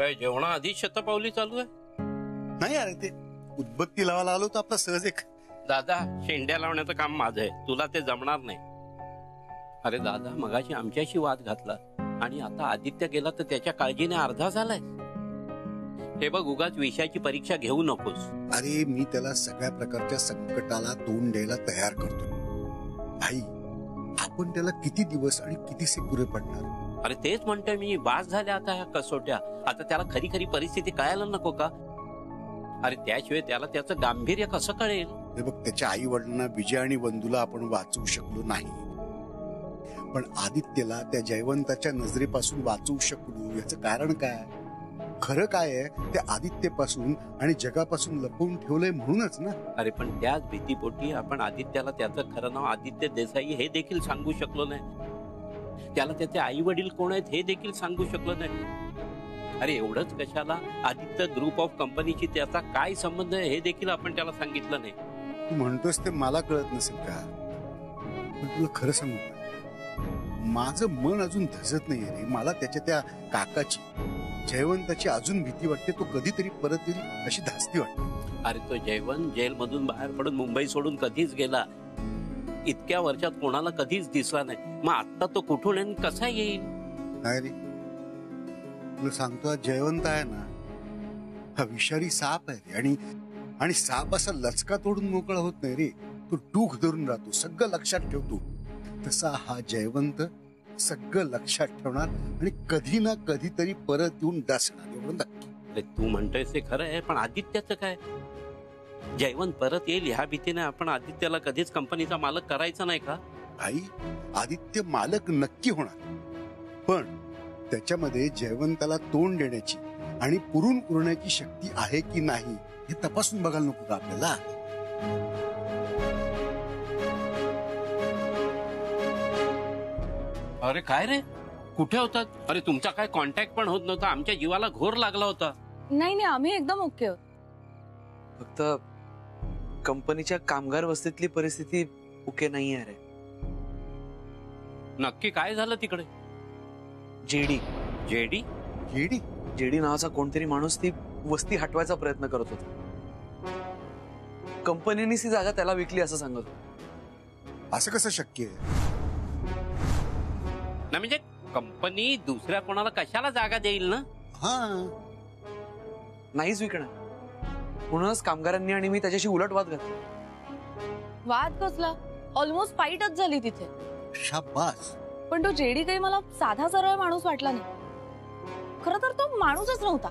काय जेवणा आधी शतपावली चालू आहे? नाही अरे ते उदबत्ती लावायला आलो तर आपला सहज एक. दादा शेंड्या लावण्याचं काम माझं आहे, तुला ते जमणार नाही. अरे दादा मगाशी आमच्याशी वाद घातला आणि आता आदित्य गेला तर त्याच्या काळजीने अर्धा झालाय. हे बघ उगाच विषयाची परीक्षा घेऊ नकोस. अरे मी त्याला सगळ्या प्रकारच्या संकटाला तोंड द्यायला तयार करतो भाई. आपण त्याला किती दिवस आणि कितीसे पुरे पडणार? अरे तेच म्हणतोय मी, बास झाल्या आता ह्या कसोट्या. आता त्याला खरी खरी परिस्थिती कळायला नको का? अरे त्याशिवाय त्याला त्याचं गांभीर्य कसं कळेल? हे बघ त्याच्या आई वडिलांना विजय आणि बंधूला आपण वाचवू शकलो नाही, पण आदित्यला त्या जयवंताच्या नजरेपासून वाचवू शकलो याचं कारण काय? खरं काय आहे ते आदित्यपासून आणि जगापासून लपवून ठेवलंय म्हणूनच ना. अरे पण त्याच भीतीपोटी आपण आदित्याला त्याचं खरं नाव आदित्य देसाई हे देखील सांगू शकलो नाही. त्याला त्याचे आई वडील कोण आहेत हे देखील सांगू शकलो नाही. अरे एवढंच कशाला, आदित्य ग्रुप ऑफ कंपनीची त्याचा काय संबंध आहे हे देखील आपण त्याला सांगितलं नाही. तू म्हणतोस ते मला कळत नसेल का? पण तुला खरं सांगू का, माझं मन अजून धजत नाहीये रे. मला त्याच्या त्या काकाची जयवंताची अजून भीती वाटते. तो कधीतरी परत येईल अशी धास्ती वाटते. अरे तो जयवंत जेल मधून बाहेर पडून मुंबई सोडून कधीच गेला? इतक्या वर्षात कोणाला कधीच दिसला नाही. मग आता तो कुठून आणि कसा येईल? नाही रे, तुला सांगतो जयवंत आहे ना, हा विषारी साप आहे आणि साप असा लचका तोडून मोकळा होत नाही रे. तो डूख धरून राहतो, सगळं लक्षात ठेवतो. तसा हा जयवंत सगळं लक्षात ठेवणार आणि कधी ना कधीतरी परत येऊन डसणार, एवढं नक्की. अरे तू म्हणतोय ते खरं आहे, पण आदित्याचं काय? जयवंत परत येईल ह्या भीतीने आपण आदित्याला कधीच कंपनीचा मालक करायचा नाही का? आई, आदित्य मालक नक्की होणार, पण त्याच्यामध्ये जयवंताला तोंड देण्याची आणि पुरून उरण्याची शक्ती आहे की नाही हे तपासून बघायला नको का आपल्याला? अरे काय रे, कुठे होतात? अरे तुमचा काय कॉन्टॅक्ट पण होत नव्हता. आमच्या जीवाला घोर लागला होता. नाही नाही, आम्ही एकदम ओके आहोत. फक्त कंपनीच्या कामगार वस्तीतली परिस्थिती ओके नाही आहे रे. नक्की काय झालं तिकडे? जेडी जेडी जेडी जेडी नावाचा कोणतरी माणूस ती वस्ती हटवायचा प्रयत्न करत होता. कंपनीने ती जागा त्याला विकली असं सांगत होता. असं कसं शक्य आहे? ना म्हणजे कंपनी दुसऱ्या कोणाला कशाला जागा देईल ना? हा, नाहीच विकणार. म्हणूनच कामगारांनी आणि मी त्याच्याशी उलट वाद घातला. वाद कसला? ऑलमोस्ट फाईटच झाली तिथे. शाबास. पण तो जेडी काही मला साधा सरळ माणूस वाटला नाही. खरं तर तो माणूसच नव्हता.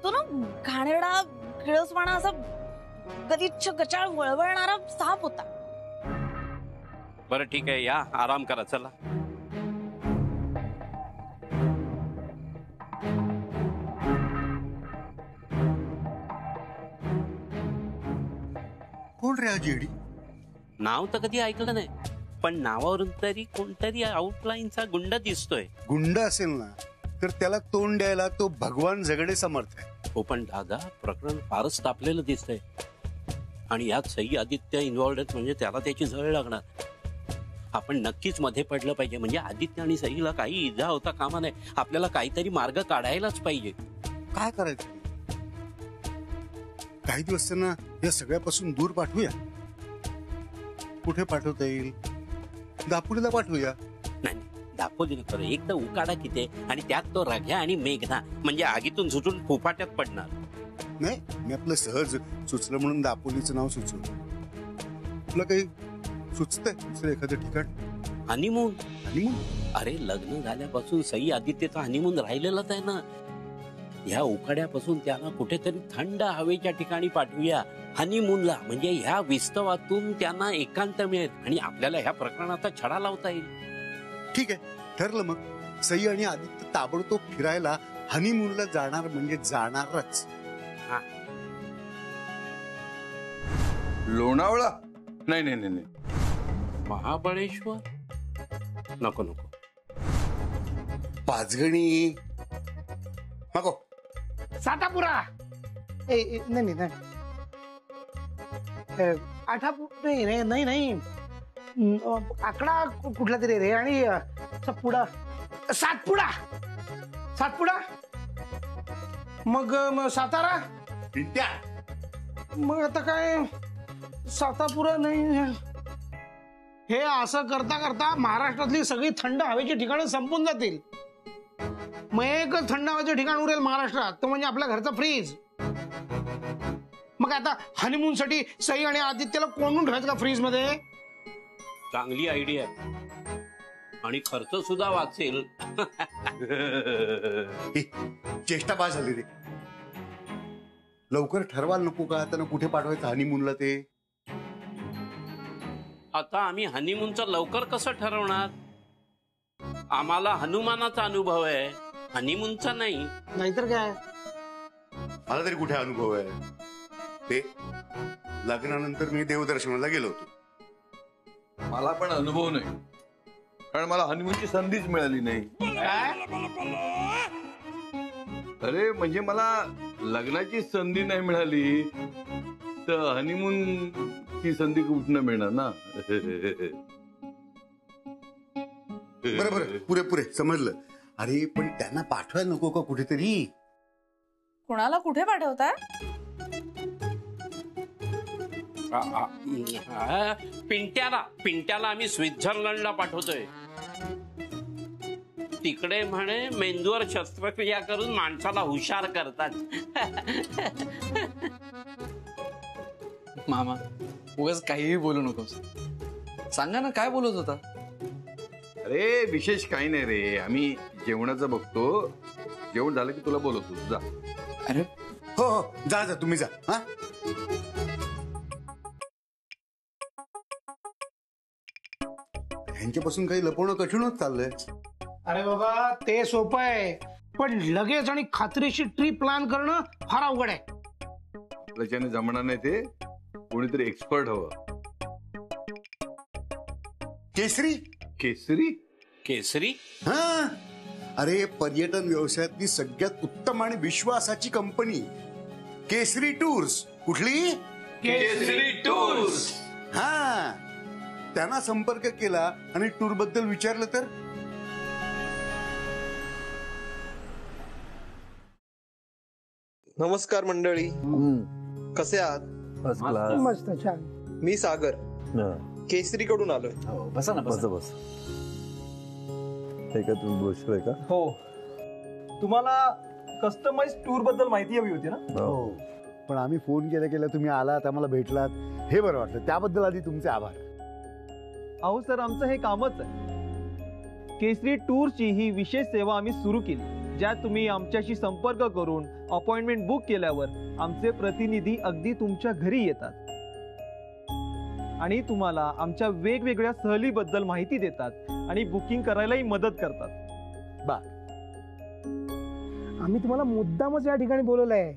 तो ना घाणेरडा किळसवाणा असा गलिच्छ गचाळ वळवळणारा साप होता. बरं ठीक आहे, या आराम करा चला. कोण रे हा जेडी? नाव तर कधी ऐकलं नाही, पण नावावरून तरी कोणतरी आउटलाईनचा गुंड दिसतोय. गुंड असेल ना तर त्याला तोंड द्यायला तो भगवान झगडे समर्थ आहे. हो पण दादा प्रकरण फारच तापलेलं दिसतंय आणि यात सई आदित्य इन्व्हॉल्ड आहेत म्हणजे त्याला त्याची झळ लागणार. आपण नक्कीच मध्ये पडलं पाहिजे. म्हणजे आदित्य आणि सईला काही इजा होता कामा नये. आपल्याला काहीतरी मार्ग काढायलाच पाहिजे. काय करायचं? काही दिवस त्यांना या सगळ्यापासून दूर पाठवूया. कुठे पाठवता येईल? दापोलीला पाठवूया. नाही दापोली खरं एकदा उकाडा किती आणि त्यात तो रघ्या आणि मेघना म्हणजे आगीतून सुटून फुफाट्यात पडणार. नाही, मी आपलं सहज सुचलं म्हणून दापोलीचं नाव सुचवलं. तुला काही सुचतंय दुसरं एखादं ठिकाण? हनीमून. हनीमून? अरे लग्न झाल्यापासून सई आदित्यचा हनीमून राहिलेलाच आहे ना. ह्या उकाड्यापासून त्यांना कुठेतरी थंड हवेच्या ठिकाणी पाठवूया हनीमूनला. म्हणजे ह्या विस्तवातून त्यांना एकांत मिळेल आणि आपल्याला ह्या प्रकरणाचा छडा लावता येईल. ठीक आहे, ठरलं मग. सई आणि आदित्य ताबडतोब फिरायला हनीमूनला जाणार म्हणजे जाणारच. लोणावळा? नाही नाही नाही नाही. महाबळेश्वर? नको नको. पाचगणी नको. सातापुरा? नाही नाही नाही. आठापुरा नाही नाही. आकडा कुठला तरी रे. आणि पुढा सातपुडा. सातपुडा मग सातारा? पिंट्या, मग आता काय सातापुरा नाही. हे असं करता करता महाराष्ट्रातली सगळी थंड हवेची ठिकाणं संपून जातील. मग एकच थंड हवेचं ठिकाण उरेल महाराष्ट्रात, तो म्हणजे आपल्या घरचा फ्रीज. मग आता हनीमून साठी सई आणि आदित्यला कोणून ठेवायचं का फ्रीज मध्ये? चांगली आयडिया आहे आणि खर्च सुद्धा वाचेल. हे, चेष्टा बा झाली रे. लवकर ठरवायला नको का त्यांना कुठे पाठवायचं हनीमूनला ते? आता आम्ही हनीमूनचं लवकर कसं ठरवणार? आम्हाला हनुमानाचा अनुभव आहे, हनीमूनचा नाही. नाहीतर काय. मला तरी कुठे अनुभव आहे? ते लग्नानंतर मी देवदर्शनाला गेलो होतो. मला पण अनुभव नाही, कारण मला हनीमूनची संधीच मिळाली नाही. अरे म्हणजे मला लग्नाची संधी नाही मिळाली तर हनीमूनची संधी कुठनं मिळणार ना. बरोबर, पुरे समजलं. अरे पण त्यांना पाठवायला नको का कुठेतरी? कुणाला कुठे पाठवताय? पिंट्याला आम्ही स्वित्झर्लंडला पाठवतोय. तिकडे म्हणे मेंदूवर शस्त्रक्रिया करून माणसाला हुशार करतात. मामा उगाच काहीही बोलू नकोस. सांगा ना काय बोलत होता? अरे विशेष काही नाही रे, आम्ही जेवणाचं बघतो. जेवण झालं की तुला बोलवतो, जा. अरे हो, जा तुम्ही जा. हा, ह्यांच्यापासून काही लपवणं कठीण होत चाललंय. अरे बाबा ते सोपं आहे, पण लगेच आणि खात्रीशीर ट्रिप प्लॅन करणं फार अवघड आहे. आपल्याच्याने जमणार नाही, ते कोणीतरी एक्सपर्ट हवं. केसरी? केसरी? केसरी? हा, अरे पर्यटन व्यवसायातली सगळ्यात उत्तम आणि विश्वासाची कंपनी केसरी टूर्स. कुठली? केसरी टूर्स. हा, त्यांना संपर्क केला आणि टूर बद्दल विचारलं तर? नमस्कार मंडळी, कसे आहात? मस्त, छान. मी सागर, केसरी कडून आलोय. बसा ना बसा. बस हे का तुम्ही ब्रोशर आहे का? हो, तुम्हाला कस्टमाइज टूर बद्दल माहिती हवी होती ना? हो. पण आम्ही फोन केला तुम्ही आलात, आम्हाला भेटलात, हे बरं वाटलं. त्याबद्दल आधी तुमचे आभार. अहो सर, आमचं हे कामच आहे. केसरी टूरची ही विशेष सेवा आम्ही सुरू केली, ज्यात तुम्ही आमच्याशी संपर्क करून अपॉइंटमेंट बुक केल्यावर आमचे प्रतिनिधी अगदी तुमच्या घरी येतात आणि तुम्हाला आमच्या वेगवेगळ्या सहलीबद्दल माहिती देतात आणि बुकिंग करायलाही मदत करतात. आम्ही तुम्हाला मुद्दामच या ठिकाणी बोलवलंय.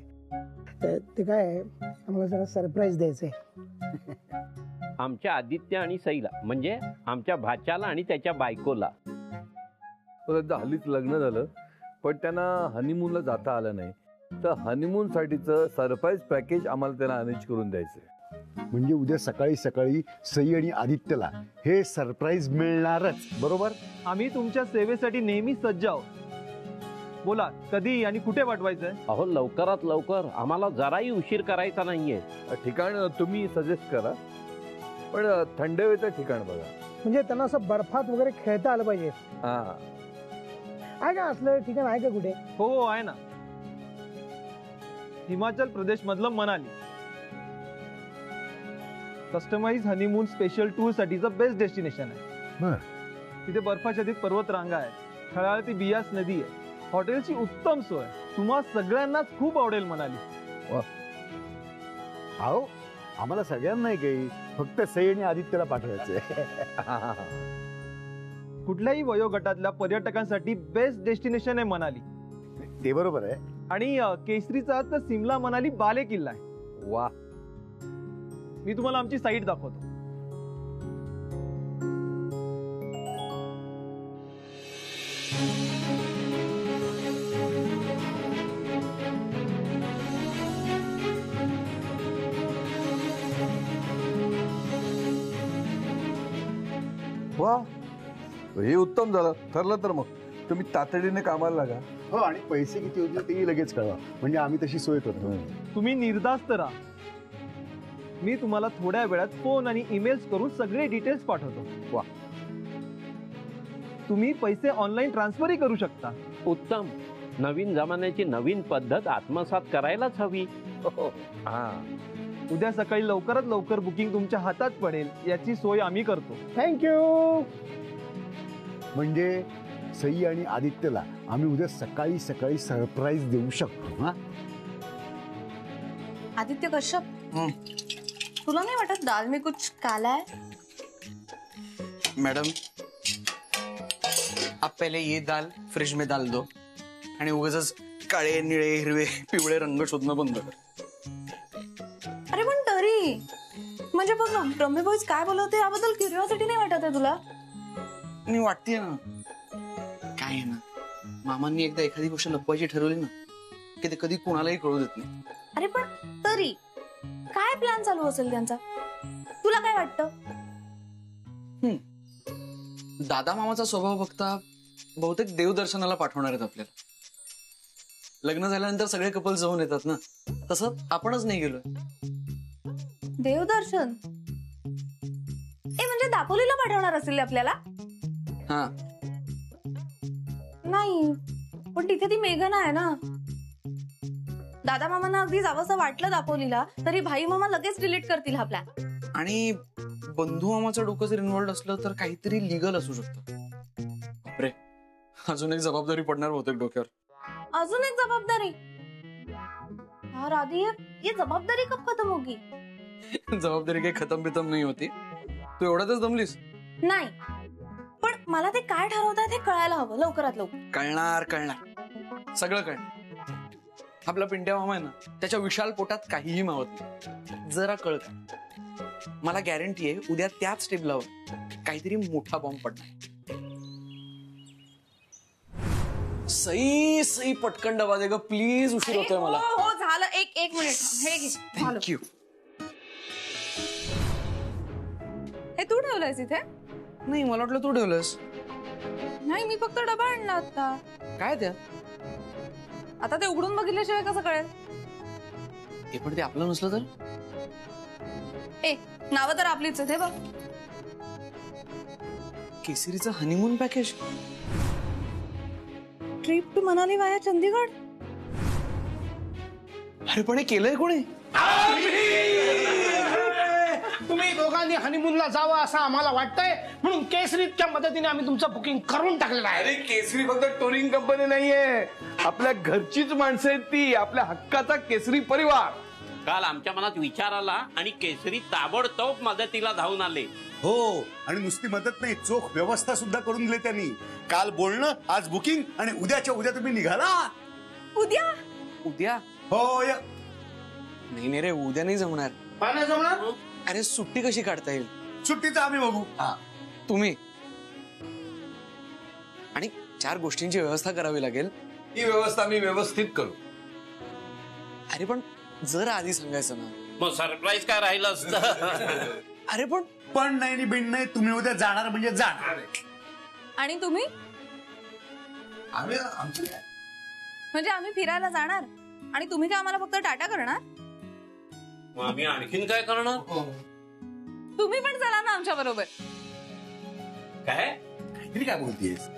ते काय, आम्हाला जरा सरप्राईज द्यायचंय. आमच्या आदित्य आणि सईला, म्हणजे आमच्या भाच्याला आणि त्याच्या बायकोला. हल्लीच लग्न झालं पण त्यांना हनीमूनला जाता आलं नाही, तर हनीमून साठीचं सरप्राईज पॅकेज आम्हाला त्यांना अरेंज करून द्यायचंय. म्हणजे उद्या सकाळी सकाळी सई आणि आदित्यला हे सरप्राईज मिळणारच, बरोबर? आम्ही तुमच्या सेवेसाठी नेहमी सज्ज आहोत. बोला, कधी आणि कुठे पाठवायचंय? अहो लवकरात लवकर, आम्हाला जराही उशीर करायचा नाहीये. ठिकाण तुम्ही सजेस्ट करा, पण थंड हवेचं ठिकाण बघा. म्हणजे त्यांना असं बर्फात वगैरे खेळता आलं पाहिजे. हा, आहे का असलं ठिकाण? आहे का कुठे? हो आहे ना, हिमाचल प्रदेश मधलं Manali. Customise honeymoon special tour साठीचं बेस्ट डेस्टिनेशन आहे. तिथे बर्फाच्छादित पर्वत रांगा आहेत, खळाळती बियास नदी आहे, हॉटेलची उत्तम सोय. तुम्हा सगळ्यांनाच खूप आवडेल मनाली. अहो आम्हाला सगळ्यांना काही, फक्त सई आणि आदित्यला पाठवायचंय. कुठल्याही वयोगटातल्या पर्यटकांसाठी बेस्ट डेस्टिनेशन आहे मनाली. ते बरोबर आहे. आणि केसरीचा अर्थ सिमला मनाली बाले किल्ला आहे. वा, मी तुम्हाला आमची साईट दाखवतो. वा, हे उत्तम झालं. ठरलं तर मग तुम्ही तातडीने कामाला लागा. हो, आणि पैसे किती होतील तेही लगेच कळवा, म्हणजे आम्ही तशी सोय करतो. तुम्ही निर्धास्त राहा. मी तुम्हाला थोड्या वेळात फोन आणि ईमेल्स करून सगळे डिटेल्स पाठवतो. वा. तुम्ही पैसे ऑनलाईन ट्रान्सफरही करू शकता. उत्तम. नवीन जमान्याची नवीन पद्धत आत्मसात करायलाच हवी. उद्या सकाळी लवकरात लवकर बुकिंग तुमच्या हातात पडेल याची सोय आम्ही करतो. थँक्यू. म्हणजे सई आणि आदित्यला आम्ही उद्या सकाळी सकाळी सरप्राईज देऊ शकतो. हा, आदित्य कश्यप, तुला नाही वाटत दाल में कुछ काला है? मैडम, आप पहले ये दाल फ्रिज में डाल दो आणि उगाच काळे निळे हिरवे पिवळे रंग शोधणं बंद कर. अरे पण तरी म्हणजे बघ ना, ब्रह्मे बॉईज काय बोलवते याबद्दल क्युरिओसिटी नाही वाटत आहे तुला? नाही वाटते ना. काय आहे ना, मामांनी एकदा एखादी गोष्ट लपवायची ठरवली ना की ते कधी कोणालाही कळू देत नाही. अरे पण तरी काय प्लॅन चालू असेल त्यांचा, तुला काय वाटतं? दादा मामाचा स्वभाव बघता बहुतेक देवदर्शनाला पाठवणार आहेत आपल्याला. लग्न झाल्यानंतर सगळे कपल जाऊन येतात ना, तसं आपणच नाही गेलोय. देवदर्शन? म्हणजे दापोलीला पाठवणार असेल आपल्याला? हा, नाही, पण तिथे ती मेघना आहे ना. दादा मामांना अगदी जावंसं वाटलं दापोलीला तरी भाई मामा लगेच डिलीट करतील हा प्लॅन. आणि बंधू मामाचं डोकं जर इन्व्हॉल्ड असलं तर काहीतरी लिगल असू शकतं. बापरे, अजून एक जबाबदारी पडणार बहुतेक डोक्यावर. अजून एक जबाबदारी? यार आधी ये जबाबदारी कब खत्म होगी? जबाबदारी काही खतम बितम नाही होती. तू एवढ्यातच दमलीस? नाही, पण मला ते काय ठरवतात हे कळायला हवं लवकरात लवकर. कळणार सगळं कळणार. आपला पिंट्या मामा आहे ना, त्याच्या विशाल पोटात काहीही मावत नाही. जरा कळत. मला गॅरंटी आहे उद्या त्याच टेबलावर काहीतरी मोठा बॉम्ब पडणार. सई सई पटकन डबा दे ग प्लीज, उशीर होतोय मला. हो झालं, एक मिनिट हे घे. थँक्यू. हे तू ठेवलंयस इथे? नाही, मला वाटलं तू ठेवलंस. नाही, मी फक्त डबा आणला आता. काय त्या? आता ते उघडून बघितल्याशिवाय कसं कळेल? हे पण ते आपलं नसलं तर? नावं तर आपलीच आहेत. हे बघ, केसरीचं honeymoon package. Trip to Manali via Chandigarh. अरे पण हे केलंय कोणी? तुम्ही दोघांनी हनीमूनला जावं असं आम्हाला वाटतंय, म्हणून केसरीच्या मदतीने आम्ही तुमचं बुकिंग करून टाकलेलं आहे. अरे केसरी फक्त टुरिंग कंपनी नाहीये, आपल्या घरचीच माणसं आहेत ती, आपल्या हक्काचा केसरी परिवार. काल आमच्या मनात विचार आला आणि केसरी ताबडतोब मदतीला धावून आले. हो, आणि नुसती मदत नाही, चोख व्यवस्था सुद्धा करून दिली त्यांनी. काल बोलणं, आज बुकिंग, आणि उद्याच्या उद्या तुम्ही निघाला. उद्या? हो. नाही रे, उद्या नाही जमणार. का नाही जमणार? अरे सुट्टी कशी काढता येईल? सुट्टीचं आम्ही बघू. तुम्ही आणि 4 गोष्टींची व्यवस्था करावी लागेल. ही व्यवस्था मी व्यवस्थित करू. अरे पण जर आधी सांगायचं ना, मग सरप्राईज काय राहिलं असतं. अरे पण नाही बिन नाही, तुम्ही उद्या जाणार म्हणजे जाणार. आणि तुम्ही? आम्ही आमचं काय, म्हणजे आम्ही फिरायला जाणार आणि तुम्ही काय आम्हाला फक्त टाटा करणार? मग आम्ही आणखीन काय करणार? तुम्ही पण चला ना आमच्या बरोबर. काय काहीतरी काय बोलतेस?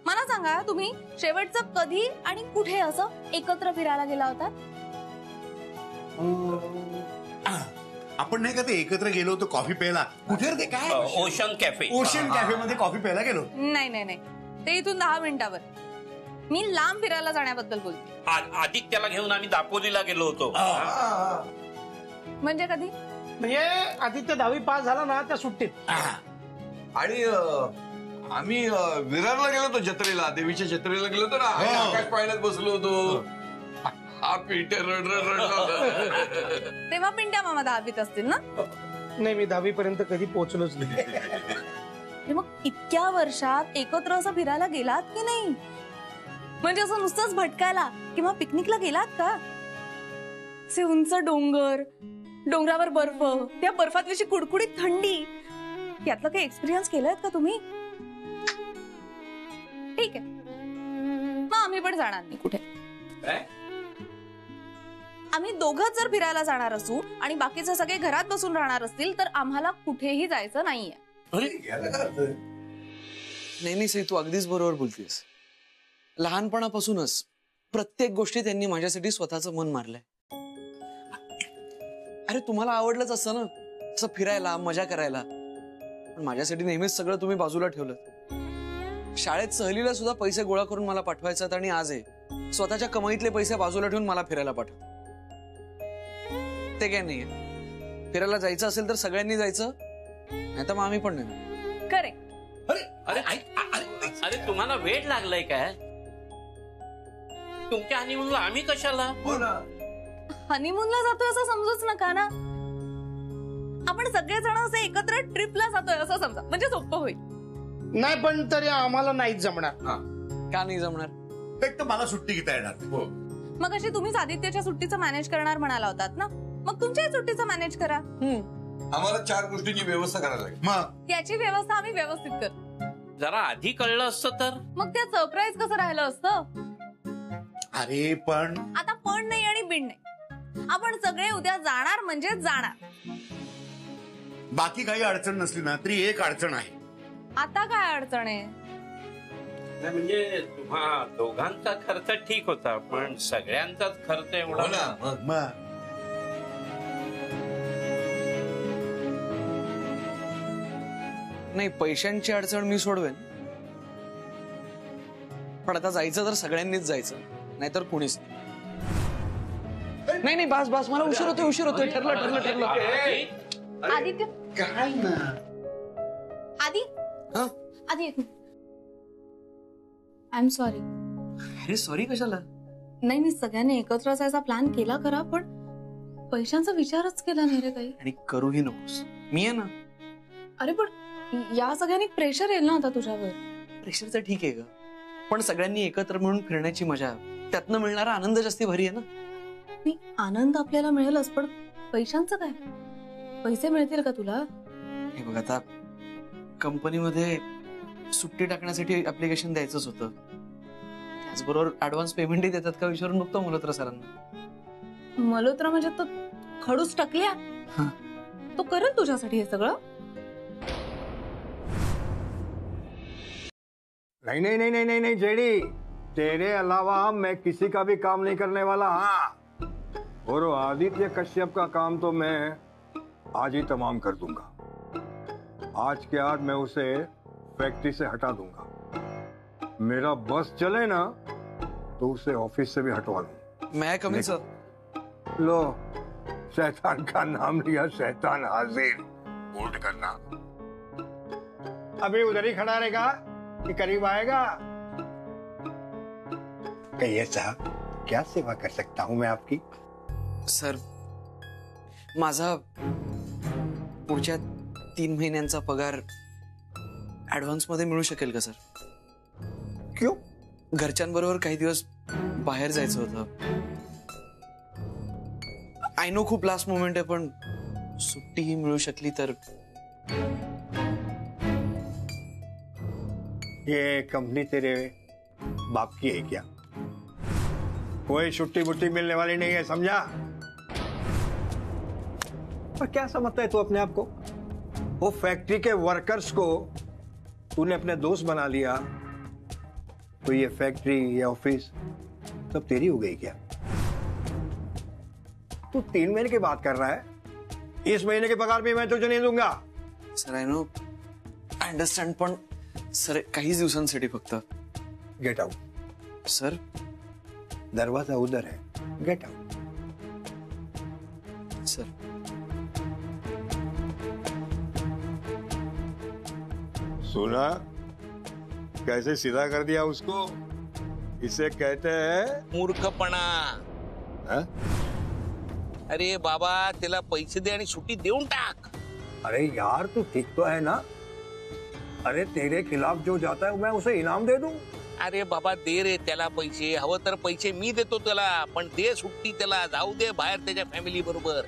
मला सांगा, तुम्ही शेवटचं कधी आणि कुठे असं एकत्र फिरायला गेला होता? आपण नाही का ते एकत्र गेलो होतो कॉफी प्यायला. कुठे ते काय? Ocean cafe. ओशन कॅफे मध्ये कॉफी प्यायला गेलो. नाही, ते इथून 10 मिनिटावर. मी लांब फिरायला जाण्याबद्दल बोलते. आदित्यला घेऊन आम्ही दापोलीला गेलो होतो. म्हणजे कधी? म्हणजे आदित्य 10वी पास झाला ना त्या सुट्टीत. आणि आम्ही विरारला गेलो होतो, जत्रेला, देवीच्या जत्रेला गेलो होतो ना, आकाश पाळण्यात बसलो होतो. हा पिंट्या तेव्हा पिंट्या मामा 10वीत असतील ना? नाही, मी 10वी पर्यंत कधी पोहोचलोच नाही. मग इतक्या वर्षात एकत्र असं फिरायला गेलात की नाही? म्हणजे असं नुसतंच भटकायला किंवा पिकनिकला गेलात का? असे उंच डोंगर, डोंगरावर बर्फ, त्या बर्फात अशी कुडकुडीत थंडी, यातलं काही एक्सपिरियन्स केलायत का तुम्ही? ठीक आहे, आम्ही पण जाणार नाही कुठे. काय? आम्ही दोघंच जर फिरायला जाणार असू आणि बाकीचे सगळे घरात बसून राहणार असतील तर आम्हाला कुठेही जायचं नाहीये. नाही सई, तू अगदीच बरोबर बोलतेस. लहानपणापासूनच प्रत्येक गोष्टी त्यांनी माझ्यासाठी स्वतःचं मन मारलंय. अरे तुम्हाला आवडलंच असतं ना असं फिरायला, मजा करायला, पण माझ्यासाठी नेहमीच सगळं तुम्ही बाजूला ठेवलं. शाळेत सहलीला सुद्धा पैसे गोळा करून मला पाठवायचं आणि आज आहे स्वतःच्या कमाईतले पैसे बाजूला ठेवून मला फिरायला पाठव. ते काय नाहीये. फिरायला जायचं असेल तर सगळ्यांनी जायचं, नाही तर मग आम्ही पण नाही. करेक्ट. अरे तुम्हाला वेळ लागलाय काय? तुमच्या हनीमूनला आम्ही कशाला? हनीमूनला जातोय असं समजूच नका ना. आपण सगळेजण असे एकत्र ट्रिपला जातोय असं समजा, म्हणजे सोपं होईल. नाही पण तरी आम्हाला नाहीच जमणार. का नाही जमणार? एक तर मला सुट्टी घेता येणार. मग अशी तुम्हीच आदित्यच्या सुट्टीचं मॅनेज करणार म्हणाला होतात ना, मग तुमच्याही सुट्टीचं मॅनेज करा. आम्हाला 4 गोष्टींची व्यवस्था करायला लागेल. मग त्याची व्यवस्था आम्ही व्यवस्थित करू. जरा आधी कळलं असतं तर. मग त्या सरप्राईज कसं राहिलं असतं? अरे पण आता पण नाही आणि बिन नाही. आपण सगळे उद्या जाणार म्हणजे जाणार. बाकी काही अडचण नसली ना तरी एक अडचण आहे. आता काय अडचण आहे? नाही म्हणजे तुम्हा दोघांचा खर्च ठीक होता, पण सगळ्यांचाच खर्च एवढा. हो ना. मग नाही, पैशांची अडचण मी सोडवेन, पण आता जायचं तर सगळ्यांनीच जायचं, नाहीतर कुणीच नाही. बस मला उशीर होतोय. ठरलं. आदित्य काय ना आधी हा? आधी आय एम सॉरी. अरे सॉरी कशाला? नाही, मी सगळ्यांनी एकत्र जायचा प्लॅन केला खरा, पण पैशांचा विचारच केला नाही रे काही. आणि करूही नकोस, मी आहे ना. अरे पण या सगळ्यांनी प्रेशर येईल ना आता तुझ्यावर. प्रेशरचं ठीक आहे ग, पण सगळ्यांनी एकत्र मिळून फिरण्याची मजा, त्यातनं मिळणारा आनंद जास्ती भारी आहे ना. नाही, आनंद आपल्याला मिळेलच, पण पैशांचं काय? पैसे मिळतील का तुला? हे बघ, आता कंपनीमध्ये सुट्टी टाकण्यासाठी ऍप्लिकेशन द्यायचंच होतं, त्याचबरोबर ऍडव्हान्स पेमेंटही देतात का विचारून बघतो मल्होत्रा सरांना. मल्होत्रा म्हणजे तो खडूस टाकल्या, तो करेल तुझ्यासाठी हे सगळं. नहीं जेडी, तेरे अलावा मैं किसी का भी काम नहीं करने वाला. हाँ, और आदित्य कश्यप का काम तो मैं आज ही तमाम कर दूंगा. आज के आज मैं उसे फैक्ट्री से हटा दूंगा. मेरा बस चले ना तो उसे ऑफिस से भी हटवा लूं. मैं कमी सर. लो, शैतान का नाम लिया, शैतान हाजिर. होल्ड करना. अभी उधर ही खड़ा रहेगा कि करीब आएगा? कहिए साहब, क्या सेवा कर सकता हूं मैं आपकी? सर, माझा पुढच्या 3 महिन्यांचा पगार ऍडव्हान्स मध्ये मिळू शकेल का सर? क्यों? घरच्यांबरोबर काही दिवस बाहेर जायचं होतं. आय नो खूप लास्ट मोमेंट आहे, पण सुट्टीही मिळू शकली तर. ये कंपनी तेरे बाप की है क्या? कोई छुट्टी बुट्टी मिलने वाली नहीं है, समझा? पर क्या समझता है तू अपने आप को? वो फैक्ट्री के वर्कर्स को तूने अपने दोस्त बना लिया, तो ये फैक्ट्री, ये ऑफिस सब तेरी हो गई क्या? तू 3 महीने की बात कर रहा है, इस महीने के पगार भी मैं तुझे नहीं दूंगा. Sir, I know, I understand, पण सर काहीच दिवसांसाठी फक्त. Get out. सर, दरवाजा उधर है, गेट आउट. सर, सुना कैसे सीधा कर दिया उसको? इसे कहते हैं मूर्खपणा. हाँ? अरे बाबा, त्याला पैसे दे आणि सुट्टी देऊन टाक. अरे यार, तू ठीक तो है ना? अरे तेरे खिलाफ जो जाता है मैं उसे इनाम दे दूं. अरे बाबा, दे रे त्याला पैसे. हवं तर पैसे मी देतो त्याला, पण दे सुट्टी त्याला. जाऊ दे बाहेर त्याच्या फॅमिली बरोबर.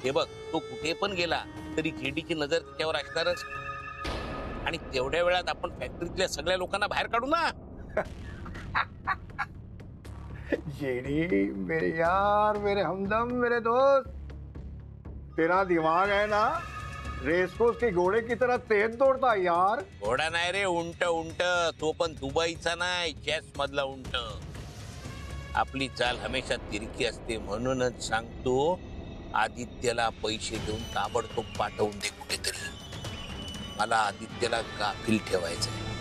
हे बघ, तो कुठे पण गेला तरी जेडीची नजर त्याच्यावर असणारच, आणि तेवढ्या वेळात आपण फॅक्टरीतल्या सगळ्या लोकांना बाहेर काढू ना. जेडी मेरे यार, मेरे हमदम, मेरे दोस्त, तेरा दिमाग है ना रेसकोर्स के घोड़े की तरह तेज दौड़ता है यार. घोडा नाही रे, उंट उंट. तो पण दुबईचा नाही, चेस मधला उंट. आपली चाल हमेशा तिरकी असते, म्हणूनच सांगतो आदित्यला पैसे देऊन ताबडतोब पाठवून दे कुठेतरी. मला आदित्यला गाफील ठेवायचंय.